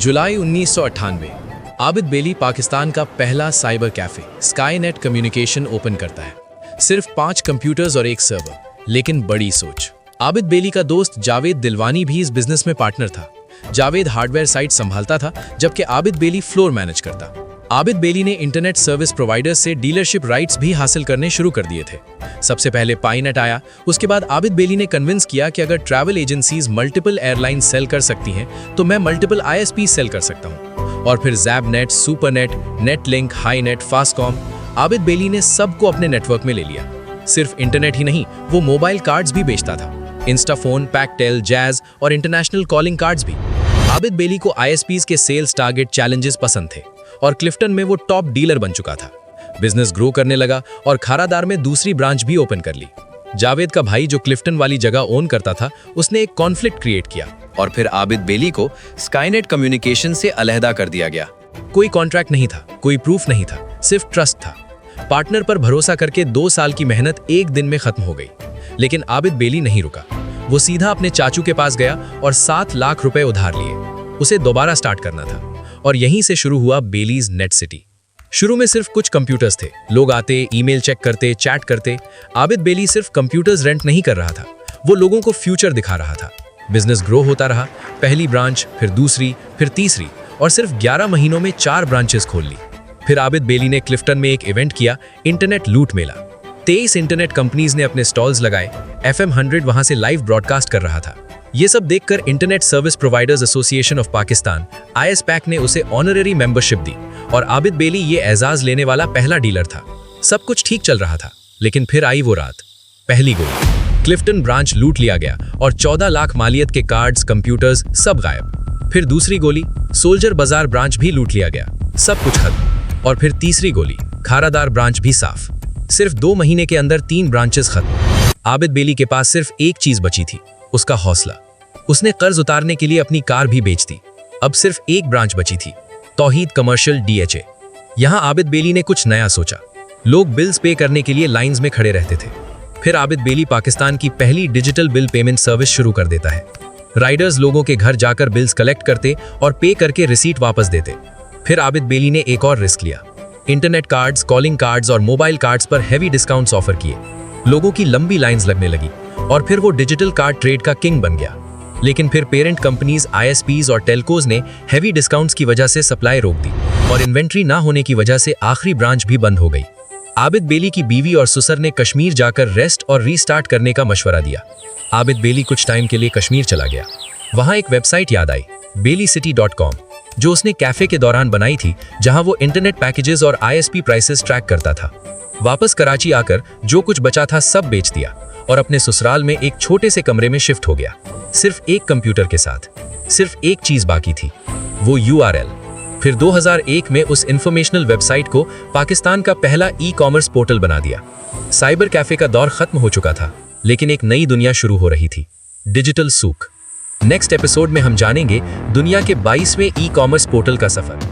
जुलाई 1998 आबिद बेली पाकिस्तान का पहला cyber cafe Skynet communication open करता है। सिर्फ 5 कंप्यूटर्स और एक सर्वर, लेकिन बड़ी सोच। आबिद बेली का दोस्त जावेद दिलवानी भी इस बिजनेस में पार्टनर था। जावेद हार्डवेयर साइट संभालता था, जबकि आबिद बेली फ्लोर मैनेज करता। आबिद बेली ने इंटरनेट सर्विस प्रोवाइडर्स से डीलरशिप राइट्स भी हासिल करने शुरू कर दिए थे। सबसे पहले पाईनेट आया, उसके बाद आबिद बेली ने कन्विंस किया कि अगर travel agencies multiple airline sell कर सकती हैं, तो मैं मल्टीपल आईएसपी सेल कर सकता हूं। और फिर जैबनेट, सुपरनेट, नेटलिंक, हाईनेट, फास्टकॉम, आबिद बेली ने सबको अपने नेटवर्क में ले लिया। सिर्फ इंटरनेट ही नहीं, वो मोबाइल कार्ड्स भी बेचता था। इंस्टाफोन, पैकटेल, जैज और इंटरनेशनल कॉलिंग कार्ड्स भी। आबिद बेली को आईएसपीज के सेल्स टारगेट चैलेंजेस पसंद थे और क्लिफ्टन में वो टॉप डीलर बन चुका था। बिजनेस ग्रो करने लगा और खारादार में दूसरी ब्रांच भी ओपन कर ली। जावेद का भाई जो क्लिफ्टन वाली जगह ओन करता था, उसने एक कॉन्फ्लिक्ट क्रिएट किया और फिर आबिद बेली को स्काईनेट कम्युनिकेशन से अलहदा कर दिया गया। कोई कॉन्ट्रैक्ट नहीं था, कोई प्रूफ नहीं था, सिर्फ ट्रस्ट था। पार्टनर पर भरोसा करके 2 साल की मेहनत एक दिन में खत्म हो गई। लेकिन आबिद बेली नहीं रुका। वो सीधा अपने चाचू के पास गया और 7 लाख रुपए उधार लिए। उसे दोबारा स्टार्ट करना था और यहीं से शुरू हुआ बेलीज नेट सिटी। शुरू में सिर्फ कुछ कंप्यूटर्स थे। लोग आते, ईमेल चेक करते, चैट करते। आबिद बेली सिर्फ कंप्यूटर्स रेंट नहीं कर रहा था, वो लोगों को फ्यूचर दिखा रहा था। बिजनेस ग्रो होता रहा। पहली ब्रांच, फिर दूसरी, फिर तीसरी और सिर्फ 11 महीनों में 4 ब्रांचेस खोल ली। फिर आबिद बेली ने क्लिफ्टन में एक इवेंट किया, इंटरनेट लूट मेला। 23 इंटरनेट कंपनीज ने अपने स्टॉल्स लगाए। FM 100 वहां से लाइव ब्रॉडकास्ट कर रहा था। ये सब देखकर internet service providers association of Pakistan ISPAC ने उसे ऑनररी मेंबरशिप दी और आबिद बेली ये एजाज लेने वाला पहला डीलर था। सब कुछ ठीक चल रहा था, लेकिन फिर आई वो रात। पहली गोली, क्लिफ्टन ब्रांच लूट लिया गया और 14 लाख मालियत के कार्ड्स, कंप्यूटर्स सब गायब। फिर दूसरी गोली, सोल्जर बाजार ब्रांच भी लूट लिया गया, सब कुछ खत्म। और फिर तीसरी गोली, खारादार ब्रांच भी साफ। सिर्फ 2 महीने के अंदर 3 ब्रांचेस खत्म। आबिद बेली के पास सिर्फ एक चीज बची थी, उसका हौसला। उसने कर्ज उतारने के लिए अपनी कार भी बेच दी। अब सिर्फ एक ब्रांच बची थी, तौहीद कमर्शियल DHA। यहां आबिद बेली ने कुछ नया सोचा। लोग बिल्स पे करने के लिए लाइंस में खड़े रहते थे। फिर आबिद बेली पाकिस्तान की पहली डिजिटल बिल पेमेंट सर्विस शुरू कर देता है। राइडर्स लोगों के घर जाकर बिल्स कलेक्ट करते और पे करके रिसीट वापस देते। फिर आबिद बेली ने एक और रिस्क लिया। इंटरनेट कार्ड्स, कॉलिंग कार्ड्स और मोबाइल कार्ड्स पर हैवी डिस्काउंट्स ऑफर किए। लोगों की लंबी लाइंस लगने लगी और फिर वो डिजिटल कार्ड ट्रेड का किंग बन गया। लेकिन फिर पेरेंट कंपनीज, ISPs और टेलकोज ने हैवी डिस्काउंट्स की वजह से सप्लाई रोक दी और इन्वेंट्री ना होने की वजह से आखिरी ब्रांच भी बंद हो गई। आबिद बेली की बीवी और ससुर ने कश्मीर जाकर रेस्ट और रीस्टार्ट करने का मशवरा दिया। आबिद बेली कुछ टाइम के लिए कश्मीर चला गया। वहां एक वेबसाइट याद आई, bellycity.com, जो उसने कैफे के दौरान बनाई थी, जहां वो इंटरनेट पैकेजेस और ISP प्राइसेस ट्रैक करता था। वापस कराची आकर जो कुछ बचा था सब बेच दिया और अपने ससुराल में एक छोटे से कमरे में शिफ्ट हो गया, सिर्फ एक कंप्यूटर के साथ। सिर्फ एक चीज बाकी थी, वो URL। फिर 2001 में उस इंफॉर्मेशनल वेबसाइट को पाकिस्तान का पहला ई-कॉमर्स पोर्टल बना दिया। साइबर कैफे का दौर खत्म हो चुका था, लेकिन एक नई दुनिया शुरू हो रही थी, डिजिटल सूक। नेक्स्ट एपिसोड में हम जानेंगे दुनिया के 22वें ई-कॉमर्स पोर्टल का सफर।